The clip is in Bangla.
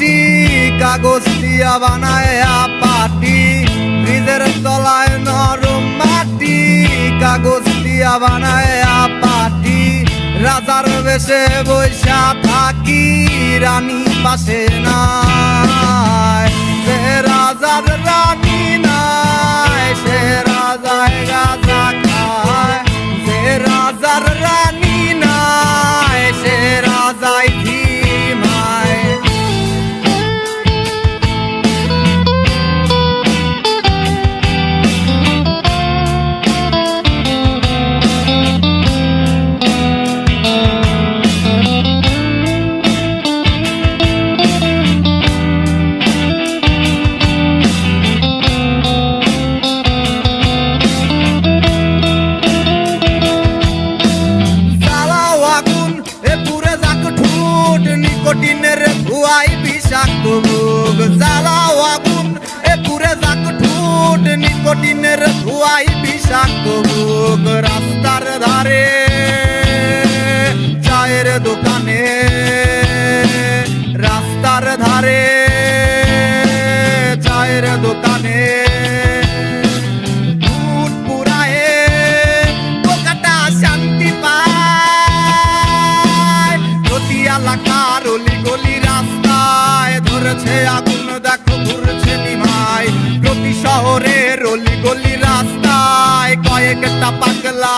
মাটি কাগজ দিয়া বানায় পাটি ফ্রিজের তলায় নরম মাটি কাগজ দিয়া বানায় পাটি রাজার বেশে বৈশা থাকি রানী পাশে নাই সে রাজার রানী নাই সে রাজায় গাজা খায় সে রাজার রানী নাই সে রাজায় ধিমায় নিকোটিনের ধোঁয়াই বিষাক্ত মুখ জ্বালাও আগুন এ পুরে যাক ঠোঁট নিকোটিনের ধোঁয়াই বিষাক্ত মুখ রাস্তার ধারে চায়ের দোকানে রাস্তার ধারে চায়ের দোকানে দুধ পুরায়ে পোকাটা শান্তি পায় প্রতি এলাকার অলি গলি রাস্তায় ধরেছে আগুন দেখো ঘুরছে নিমাই প্রতি শহরের অলি গলি রাস্তায় কয়েকটা পাগলা